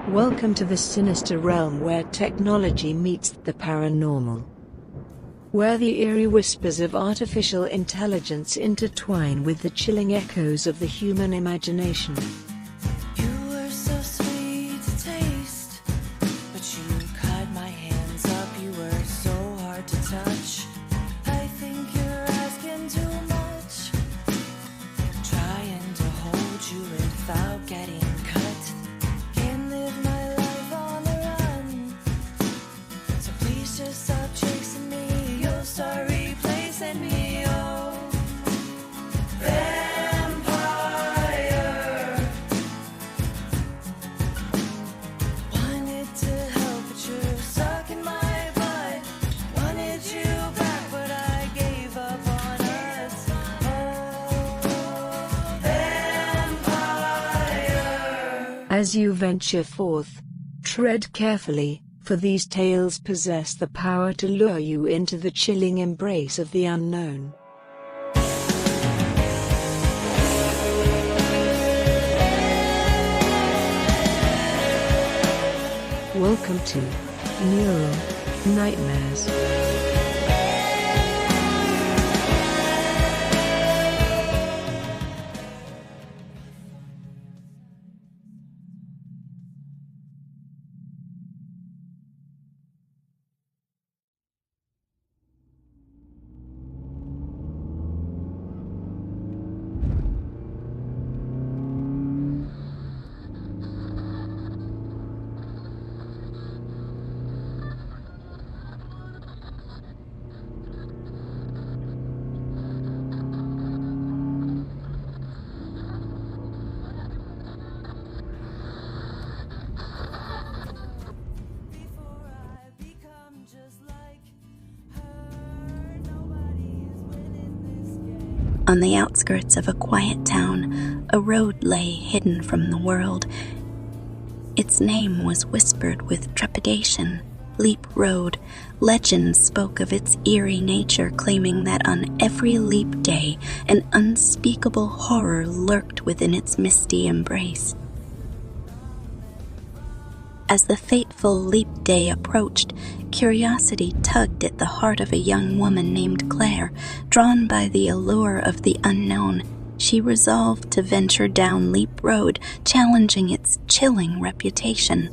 Welcome to the sinister realm where technology meets the paranormal. Where the eerie whispers of artificial intelligence intertwine with the chilling echoes of the human imagination. You were so sweet to taste, but you cut my hands up, you were so hard to touch. I think you're asking too much, trying to hold you without getting cut. Can't live my life on the run, so please just stop chasing me. You'll start replacing me, oh vampire. Wanted to help, but you're stuck in my butt. Wanted you back, but I gave up on us. Oh, vampire. As you venture forth, tread carefully, for these tales possess the power to lure you into the chilling embrace of the unknown. Welcome to Neural Nightmares. Before I become just like her, nobody is winning this game. On the outskirts of a quiet town, a road lay hidden from the world. Its name was whispered with trepidation, Leap Road. Legends spoke of its eerie nature, claiming that on every leap day, an unspeakable horror lurked within its misty embrace. As the fateful leap day approached, curiosity tugged at the heart of a young woman named Claire. Drawn by the allure of the unknown, she resolved to venture down Leap Road, challenging its chilling reputation.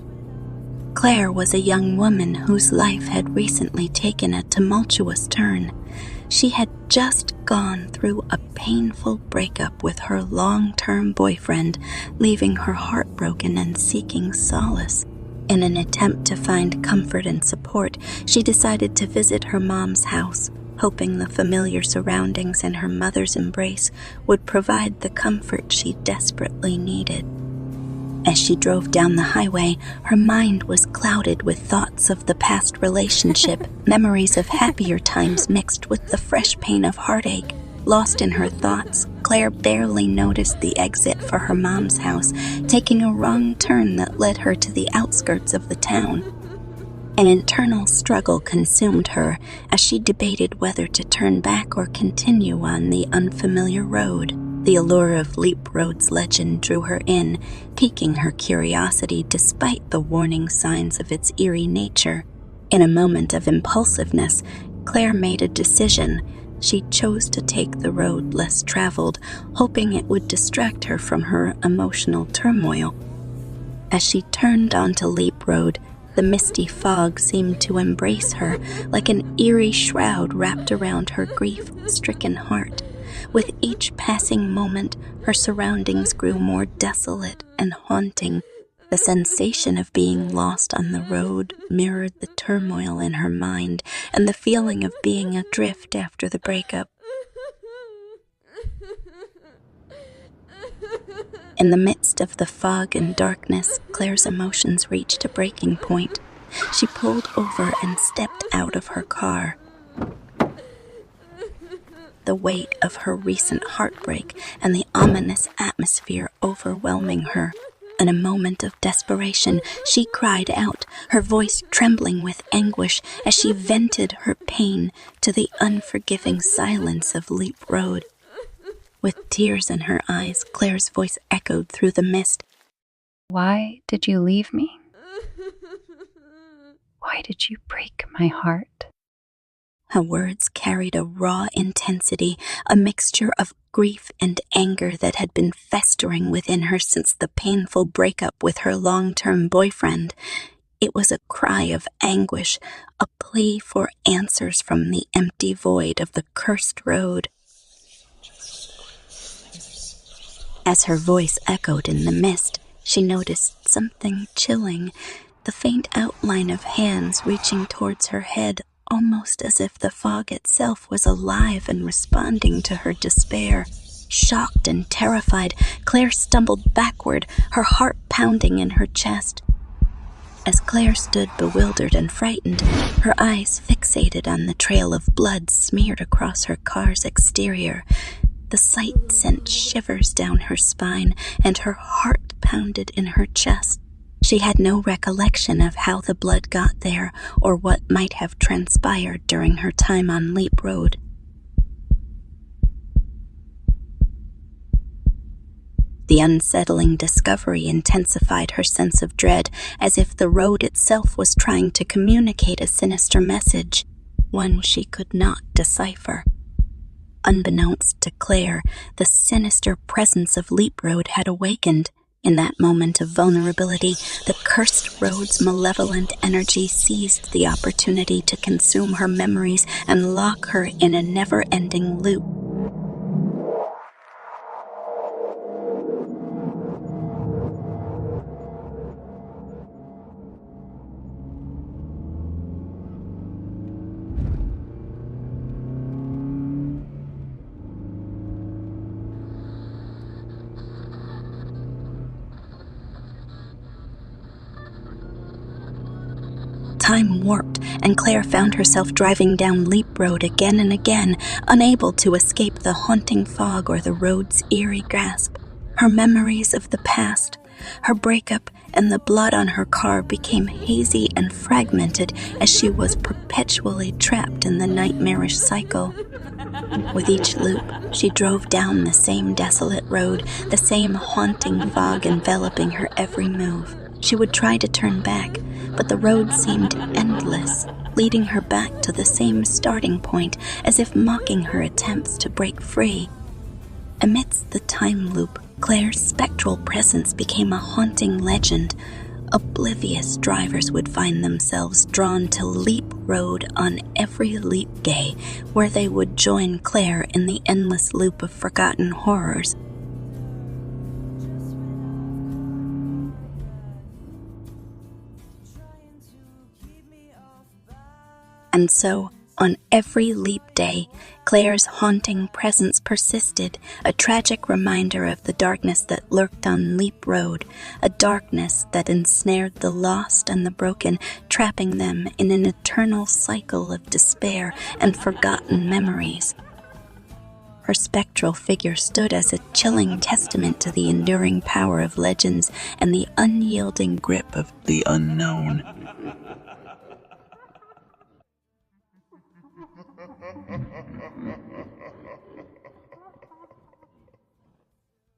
Claire was a young woman whose life had recently taken a tumultuous turn. She had just gone through a painful breakup with her long-term boyfriend, leaving her heartbroken and seeking solace. In an attempt to find comfort and support, she decided to visit her mom's house, hoping the familiar surroundings and her mother's embrace would provide the comfort she desperately needed. As she drove down the highway, her mind was clouded with thoughts of the past relationship, memories of happier times mixed with the fresh pain of heartache. Lost in her thoughts, Claire barely noticed the exit for her mom's house, taking a wrong turn that led her to the outskirts of the town. An internal struggle consumed her as she debated whether to turn back or continue on the unfamiliar road. The allure of Leap Road's legend drew her in, piquing her curiosity despite the warning signs of its eerie nature. In a moment of impulsiveness, Claire made a decision. She chose to take the road less traveled, hoping it would distract her from her emotional turmoil. As she turned onto Leap Road, the misty fog seemed to embrace her like an eerie shroud wrapped around her grief-stricken heart. With each passing moment, her surroundings grew more desolate and haunting. The sensation of being lost on the road mirrored the turmoil in her mind and the feeling of being adrift after the breakup. In the midst of the fog and darkness, Claire's emotions reached a breaking point. She pulled over and stepped out of her car. The weight of her recent heartbreak and the ominous atmosphere overwhelming her. In a moment of desperation, she cried out, her voice trembling with anguish as she vented her pain to the unforgiving silence of Leap Road. With tears in her eyes, Claire's voice echoed through the mist. Why did you leave me? Why did you break my heart? Her words carried a raw intensity, a mixture of grief and anger that had been festering within her since the painful breakup with her long-term boyfriend. It was a cry of anguish, a plea for answers from the empty void of the cursed road. As her voice echoed in the mist, she noticed something chilling, the faint outline of hands reaching towards her head, almost as if the fog itself was alive and responding to her despair. Shocked and terrified, Claire stumbled backward, her heart pounding in her chest. As Claire stood bewildered and frightened, her eyes fixated on the trail of blood smeared across her car's exterior, the sight sent shivers down her spine, and her heart pounded in her chest. She had no recollection of how the blood got there or what might have transpired during her time on Leap Road. The unsettling discovery intensified her sense of dread, as if the road itself was trying to communicate a sinister message, one she could not decipher. Unbeknownst to Claire, the sinister presence of Leap Road had awakened. In that moment of vulnerability, the cursed road's malevolent energy seized the opportunity to consume her memories and lock her in a never-ending loop. Time warped, and Claire found herself driving down Leap Road again and again, unable to escape the haunting fog or the road's eerie grasp. Her memories of the past, her breakup, and the blood on her car became hazy and fragmented as she was perpetually trapped in the nightmarish cycle. With each loop, she drove down the same desolate road, the same haunting fog enveloping her every move. She would try to turn back, but the road seemed endless, leading her back to the same starting point, as if mocking her attempts to break free. Amidst the time loop, Claire's spectral presence became a haunting legend. Oblivious drivers would find themselves drawn to Leap Road on every leap day, where they would join Claire in the endless loop of forgotten horrors. And so, on every leap day, Claire's haunting presence persisted, a tragic reminder of the darkness that lurked on Leap Road, a darkness that ensnared the lost and the broken, trapping them in an eternal cycle of despair and forgotten memories. Her spectral figure stood as a chilling testament to the enduring power of legends and the unyielding grip of the unknown.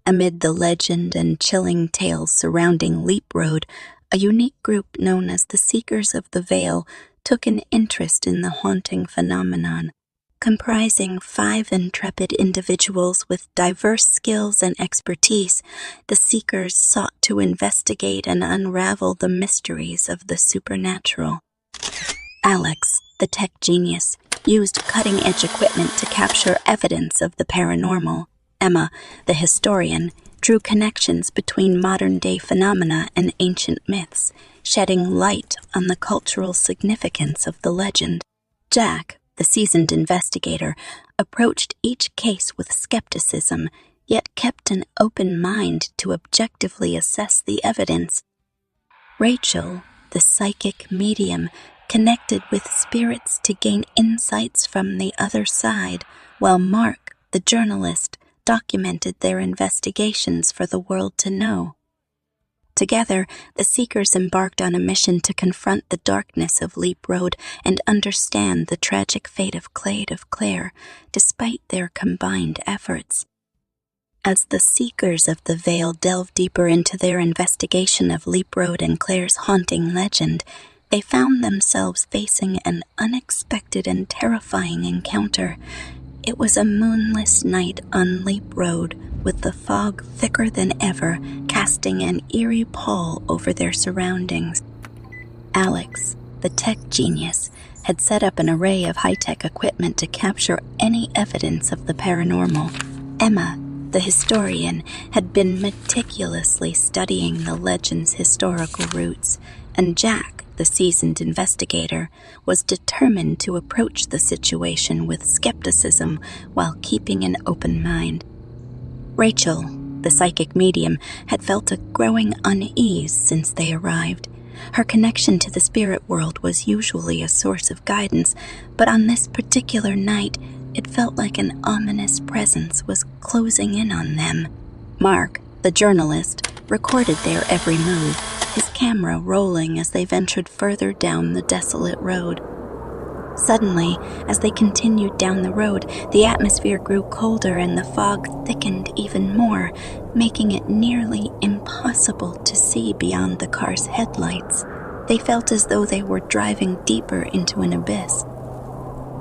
Amid the legend and chilling tales surrounding Leap Road, a unique group known as the Seekers of the Veil took an interest in the haunting phenomenon. Comprising 5 intrepid individuals with diverse skills and expertise, the Seekers sought to investigate and unravel the mysteries of the supernatural. Alex, the tech genius, used cutting-edge equipment to capture evidence of the paranormal. Emma, the historian, drew connections between modern-day phenomena and ancient myths, shedding light on the cultural significance of the legend. Jack, the seasoned investigator, approached each case with skepticism, yet kept an open mind to objectively assess the evidence. Rachel, the psychic medium, connected with spirits to gain insights from the other side, while Mark, the journalist, documented their investigations for the world to know. Together, the Seekers embarked on a mission to confront the darkness of Leap Road and understand the tragic fate of Claire, despite their combined efforts. As the Seekers of the Veil delved deeper into their investigation of Leap Road and Claire's haunting legend, They found themselves facing an unexpected and terrifying encounter. It was a moonless night on Leap Road, with the fog thicker than ever, casting an eerie pall over their surroundings. Alex, the tech genius, had set up an array of high-tech equipment to capture any evidence of the paranormal. Emma, the historian, had been meticulously studying the legend's historical roots, and Jack, the seasoned investigator, was determined to approach the situation with skepticism while keeping an open mind. Rachel, the psychic medium, had felt a growing unease since they arrived. Her connection to the spirit world was usually a source of guidance, but on this particular night, it felt like an ominous presence was closing in on them. Mark, the journalist, recorded their every move, his camera rolling as they ventured further down the desolate road. Suddenly, as they continued down the road, the atmosphere grew colder and the fog thickened even more, making it nearly impossible to see beyond the car's headlights. They felt as though they were driving deeper into an abyss.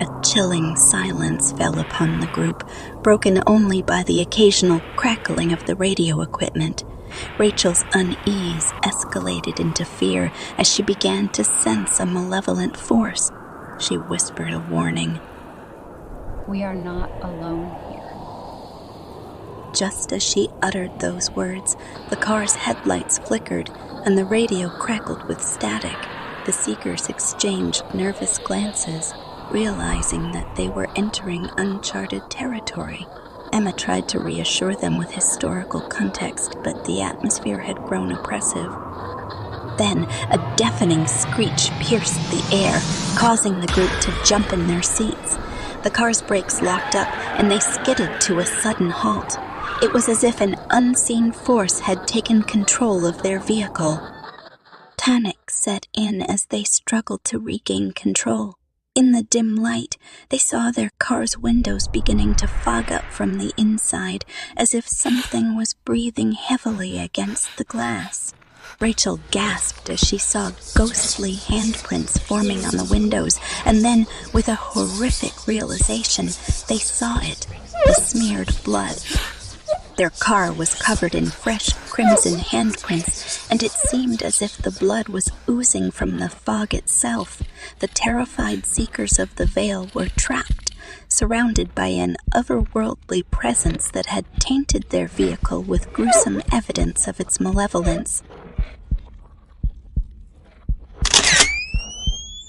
A chilling silence fell upon the group, broken only by the occasional crackling of the radio equipment. Rachel's unease escalated into fear as she began to sense a malevolent force. She whispered a warning. We are not alone here. Just as she uttered those words, the car's headlights flickered and the radio crackled with static. The seekers exchanged nervous glances, realizing that they were entering uncharted territory. Emma tried to reassure them with historical context, but the atmosphere had grown oppressive. Then, a deafening screech pierced the air, causing the group to jump in their seats. The car's brakes locked up, and they skidded to a sudden halt. It was as if an unseen force had taken control of their vehicle. Panic set in as they struggled to regain control. In the dim light, they saw their car's windows beginning to fog up from the inside, as if something was breathing heavily against the glass. Rachel gasped as she saw ghostly handprints forming on the windows, and then, with a horrific realization, they saw it, the smeared blood. Their car was covered in fresh crimson handprints, and it seemed as if the blood was oozing from the fog itself. The terrified seekers of the veil were trapped, surrounded by an otherworldly presence that had tainted their vehicle with gruesome evidence of its malevolence.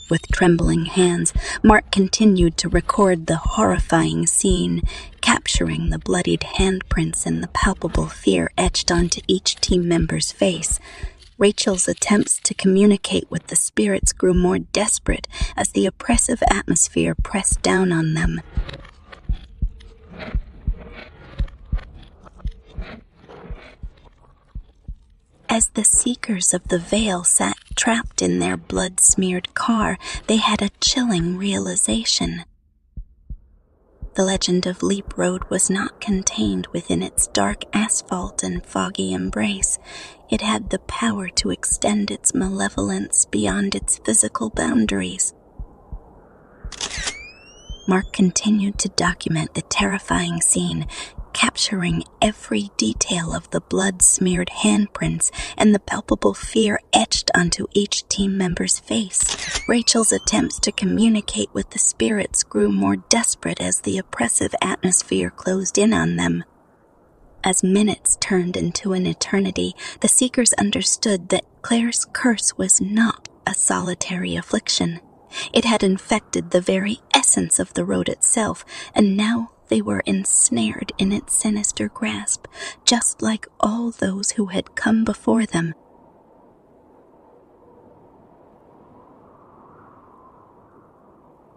With trembling hands, Mark continued to record the horrifying scene, capturing the bloodied handprints and the palpable fear etched onto each team member's face. Rachel's attempts to communicate with the spirits grew more desperate as the oppressive atmosphere pressed down on them. As the seekers of the veil sat trapped in their blood-smeared car, they had a chilling realization. The legend of Leap Road was not contained within its dark asphalt and foggy embrace. It had the power to extend its malevolence beyond its physical boundaries. Mark continued to document the terrifying scene, capturing every detail of the blood-smeared handprints and the palpable fear etched onto each team member's face. Rachel's attempts to communicate with the spirits grew more desperate as the oppressive atmosphere closed in on them. As minutes turned into an eternity, the seekers understood that Claire's curse was not a solitary affliction. It had infected the very essence of the road itself, and now they were ensnared in its sinister grasp, just like all those who had come before them.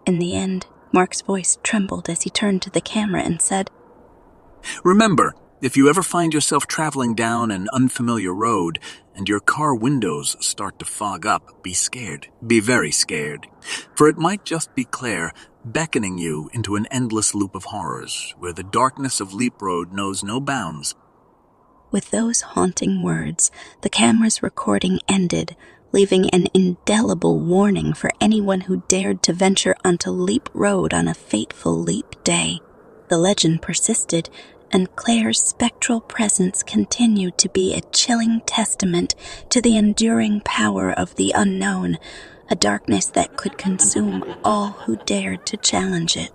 In the end, Mark's voice trembled as he turned to the camera and said, "Remember, if you ever find yourself traveling down an unfamiliar road and your car windows start to fog up, be scared. Be very scared. For it might just be Claire beckoning you into an endless loop of horrors where the darkness of Leap Road knows no bounds." With those haunting words, the camera's recording ended, leaving an indelible warning for anyone who dared to venture onto Leap Road on a fateful leap day. The legend persisted, and Claire's spectral presence continued to be a chilling testament to the enduring power of the unknown, a darkness that could consume all who dared to challenge it.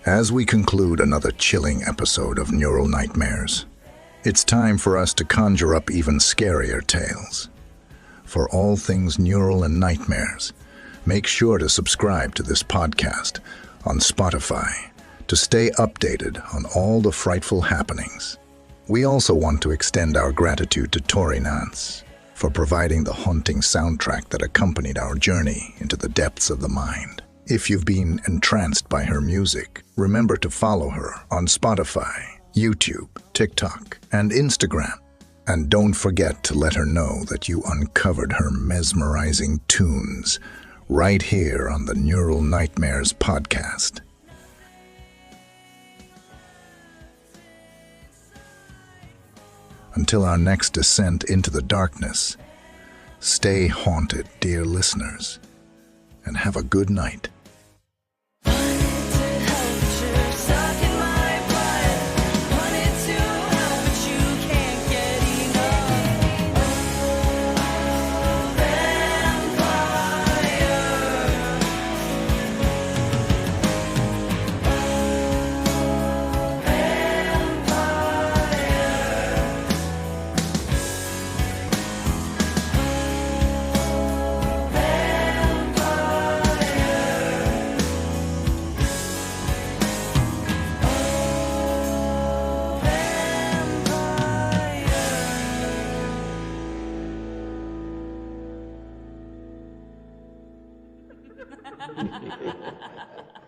As we conclude another chilling episode of Neural Nightmares, it's time for us to conjure up even scarier tales. For all things neural and nightmares, make sure to subscribe to this podcast on Spotify to stay updated on all the frightful happenings. We also want to extend our gratitude to Tori Nance for providing the haunting soundtrack that accompanied our journey into the depths of the mind. If you've been entranced by her music, remember to follow her on Spotify, YouTube, TikTok, and Instagram. And don't forget to let her know that you uncovered her mesmerizing tunes right here on the Neural Nightmares podcast. Until our next descent into the darkness, stay haunted, dear listeners, and have a good night. Ha ha ha ha ha!